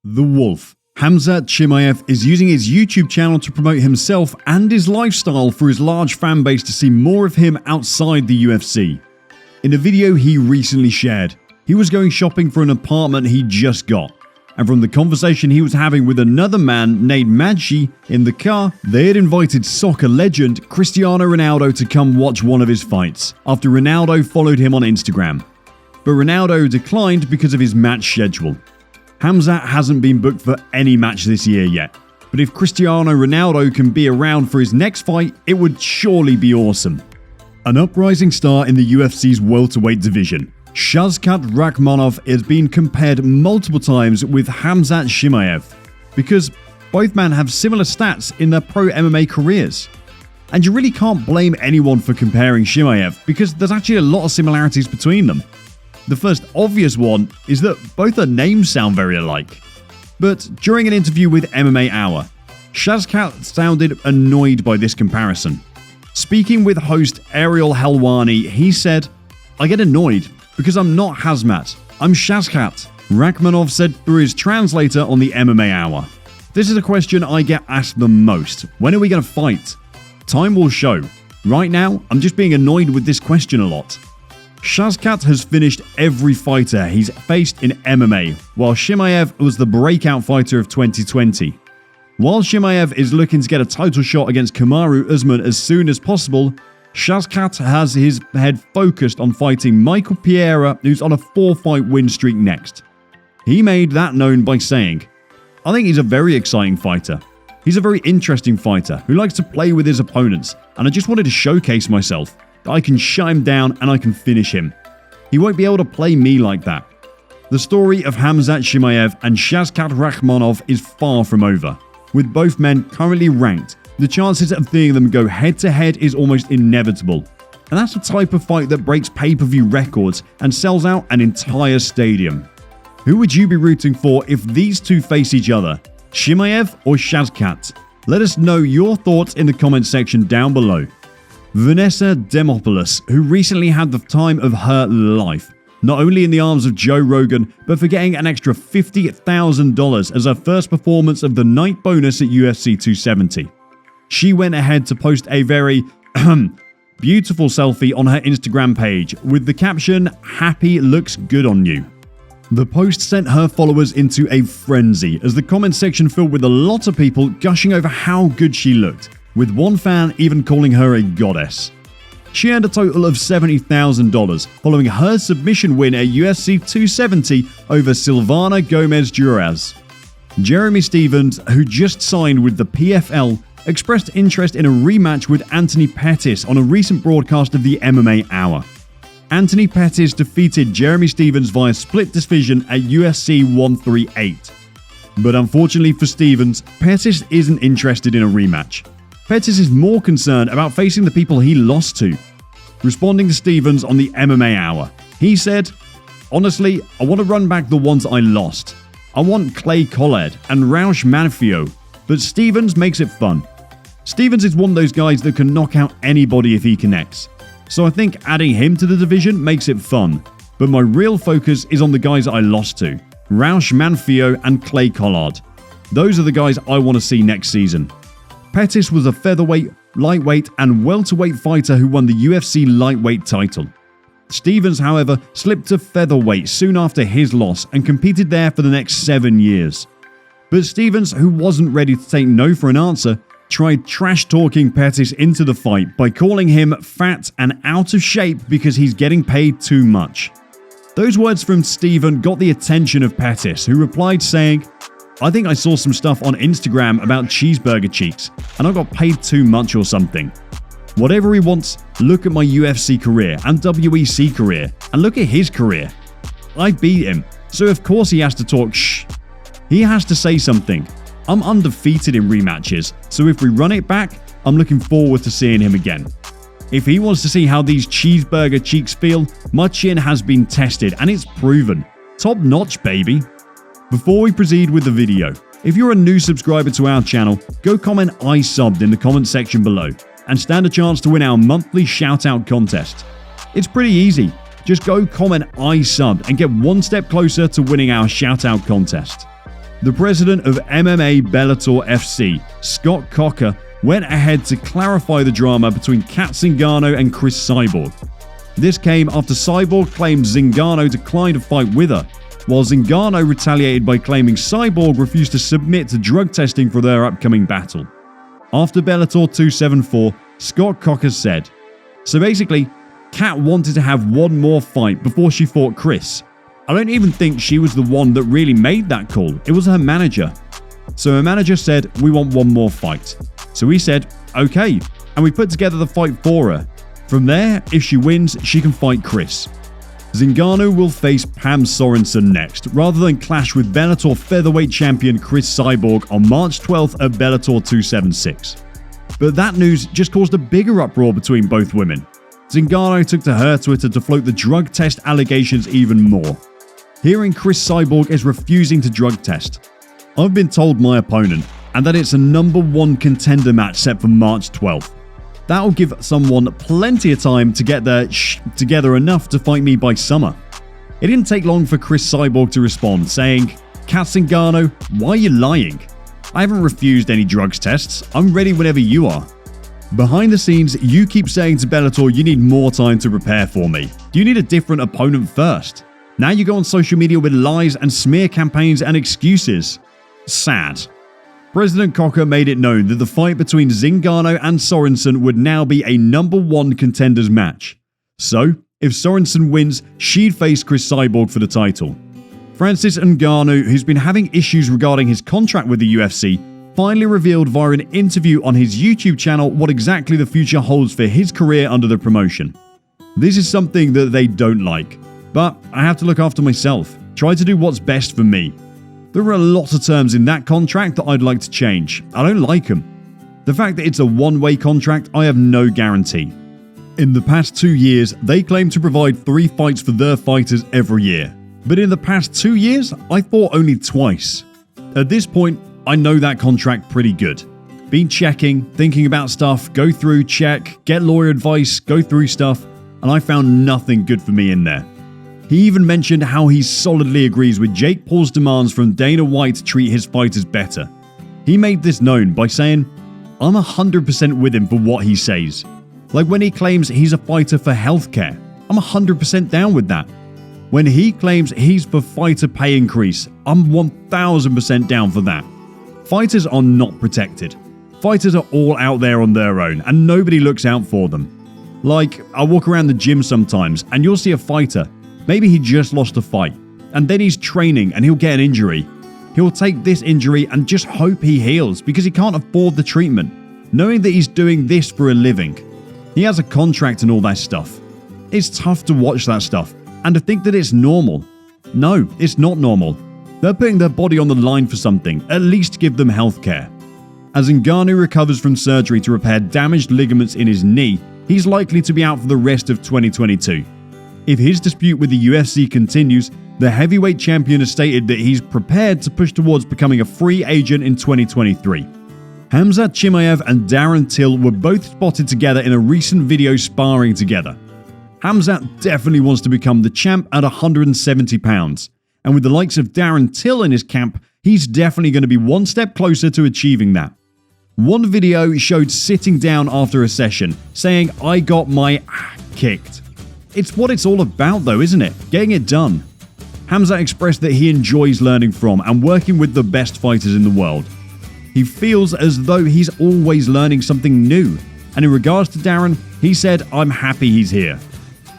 The Wolf. Khamzat Chimaev is using his YouTube channel to promote himself and his lifestyle for his large fan base to see more of him outside the UFC. In a video he recently shared, he was going shopping for an apartment he just got, and from the conversation he was having with another man named Maggi in the car, they had invited soccer legend Cristiano Ronaldo to come watch one of his fights, after Ronaldo followed him on Instagram. But Ronaldo declined because of his match schedule. Khamzat hasn't been booked for any match this year yet, but if Cristiano Ronaldo can be around for his next fight, it would surely be awesome. An uprising star in the UFC's welterweight division, Shavkat Rakhmonov has been compared multiple times with Khamzat Chimaev because both men have similar stats in their pro MMA careers. And you really can't blame anyone for comparing Chimaev because there's actually a lot of similarities between them. The first obvious one is that both their names sound very alike. But during an interview with MMA Hour, Shavkat sounded annoyed by this comparison. Speaking with host Ariel Helwani, he said, "I get annoyed because I'm not Hazmat, I'm Shavkat," Rakhmonov said through his translator on the MMA Hour. "This is a question I get asked the most. When are we going to fight? Time will show. Right now, I'm just being annoyed with this question a lot." Shavkat has finished every fighter he's faced in MMA, while Chimaev was the breakout fighter of 2020. While Chimaev is looking to get a title shot against Kamaru Usman as soon as possible, Shavkat has his head focused on fighting Michael Pereira, who's on a 4-fight win streak next. He made that known by saying, "I think he's a very exciting fighter. He's a very interesting fighter who likes to play with his opponents, and I just wanted to showcase myself. I can shut him down and I can finish him. He won't be able to play me like that." The story of Khamzat Chimaev and Shavkat Rakhmonov is far from over. With both men currently ranked, the chances of seeing them go head to head is almost inevitable. And that's the type of fight that breaks pay-per-view records and sells out an entire stadium. Who would you be rooting for if these two face each other? Chimaev or Shavkat? Let us know your thoughts in the comment section down below. Vanessa Demopoulos, who recently had the time of her life, not only in the arms of Joe Rogan, but for getting an extra $50,000 as her first performance of the night bonus at UFC 270. She went ahead to post a very beautiful selfie on her Instagram page with the caption, "Happy looks good on you." The post sent her followers into a frenzy as the comment section filled with a lot of people gushing over how good she looked, with one fan even calling her a goddess. She earned a total of $70,000 following her submission win at UFC 270 over Silvana Gomez-Juarez. Jeremy Stephens, who just signed with the PFL, expressed interest in a rematch with Anthony Pettis on a recent broadcast of the MMA Hour. Anthony Pettis defeated Jeremy Stephens via split decision at UFC 138. But unfortunately for Stephens, Pettis isn't interested in a rematch. Pettis is more concerned about facing the people he lost to. Responding to Stephens on the MMA Hour, he said, "Honestly, I want to run back the ones I lost. I want Clay Collard and Raush Manfio, but Stephens makes it fun. Stephens is one of those guys that can knock out anybody if he connects. So I think adding him to the division makes it fun. But my real focus is on the guys I lost to, Raush Manfio and Clay Collard. Those are the guys I want to see next season." Pettis was a featherweight, lightweight, and welterweight fighter who won the UFC lightweight title. Stephens, however, slipped to featherweight soon after his loss and competed there for the next 7 years. But Stephens, who wasn't ready to take no for an answer, tried trash-talking Pettis into the fight by calling him fat and out of shape because he's getting paid too much. Those words from Stephen got the attention of Pettis, who replied saying, "I think I saw some stuff on Instagram about cheeseburger cheeks, and I got paid too much or something. Whatever he wants, look at my UFC career and WEC career, and look at his career. I beat him, so of course he has to talk shh. He has to say something. I'm undefeated in rematches, so if we run it back, I'm looking forward to seeing him again. If he wants to see how these cheeseburger cheeks feel, my chin has been tested and it's proven. Top notch, baby." Before we proceed with the video, if you're a new subscriber to our channel, go comment "I subbed" in the comment section below and stand a chance to win our monthly shoutout contest. It's pretty easy. Just go comment "I subbed" and get one step closer to winning our shoutout contest. The president of MMA Bellator FC, Scott Coker, went ahead to clarify the drama between Kat Zingano and Cris Cyborg. This came after Cyborg claimed Zingano declined a fight with her, while Zingano retaliated by claiming Cyborg refused to submit to drug testing for their upcoming battle. After Bellator 274, Scott Coker said, "So basically, Kat wanted to have one more fight before she fought Cris. I don't even think she was the one that really made that call, it was her manager. So her manager said, we want one more fight. So we said, okay, and we put together the fight for her. From there, if she wins, she can fight Cris." Zingano will face Pam Sorensen next, rather than clash with Bellator featherweight champion Cris Cyborg on March 12th at Bellator 276. But that news just caused a bigger uproar between both women. Zingano took to her Twitter to float the drug test allegations even more. Hearing Cris Cyborg is refusing to drug test. "I've been told my opponent, and that it's a #1 contender match set for March 12th. That'll give someone plenty of time to get their together enough to fight me by summer." It didn't take long for Cris Cyborg to respond, saying, "Kat Zingano, why are you lying? I haven't refused any drugs tests. I'm ready whenever you are." Behind the scenes, you keep saying to Bellator you need more time to prepare for me. Do you need a different opponent first? Now you go on social media with lies and smear campaigns and excuses. Sad. President Coker made it known that the fight between Zingano and Sorensen would now be a #1 contenders match. So, if Sorensen wins, she'd face Cris Cyborg for the title. Francis Ngannou, who's been having issues regarding his contract with the UFC, finally revealed via an interview on his YouTube channel what exactly the future holds for his career under the promotion. "This is something that they don't like, but I have to look after myself, try to do what's best for me. There are a lot of terms in that contract that I'd like to change. I don't like them. The fact that it's a one-way contract, I have no guarantee. In the past 2 years, they claim to provide 3 fights for their fighters every year. But in the past 2 years, I fought only twice. At this point, I know that contract pretty good. Been checking, thinking about stuff, go through, check, get lawyer advice, go through stuff, and I found nothing good for me in there." He even mentioned how he solidly agrees with Jake Paul's demands from Dana White to treat his fighters better. He made this known by saying, "I'm 100% with him for what he says. Like when he claims he's a fighter for healthcare, I'm 100% down with that. When he claims he's for fighter pay increase, I'm 1000% down for that. Fighters are not protected. Fighters are all out there on their own and nobody looks out for them. Like, I walk around the gym sometimes and you'll see a fighter. Maybe he just lost a fight, and then he's training and he'll get an injury. He'll take this injury and just hope he heals because he can't afford the treatment, knowing that he's doing this for a living. He has a contract and all that stuff. It's tough to watch that stuff and to think that it's normal. No, it's not normal. They're putting their body on the line for something, at least give them healthcare." As Ngannou recovers from surgery to repair damaged ligaments in his knee, he's likely to be out for the rest of 2022. If his dispute with the UFC continues, the heavyweight champion has stated that he's prepared to push towards becoming a free agent in 2023. Khamzat Chimaev and Darren Till were both spotted together in a recent video sparring together. Khamzat definitely wants to become the champ at 170 pounds, and with the likes of Darren Till in his camp, he's definitely going to be one step closer to achieving that. One video showed sitting down after a session, saying, "I got my kicked." It's what it's all about though, isn't it? Getting it done. Khamzat expressed that he enjoys learning from and working with the best fighters in the world. He feels as though he's always learning something new. And in regards to Darren, he said, "I'm happy he's here."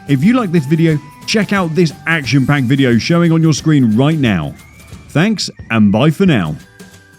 If you like this video, check out this action-packed video showing on your screen right now. Thanks and bye for now.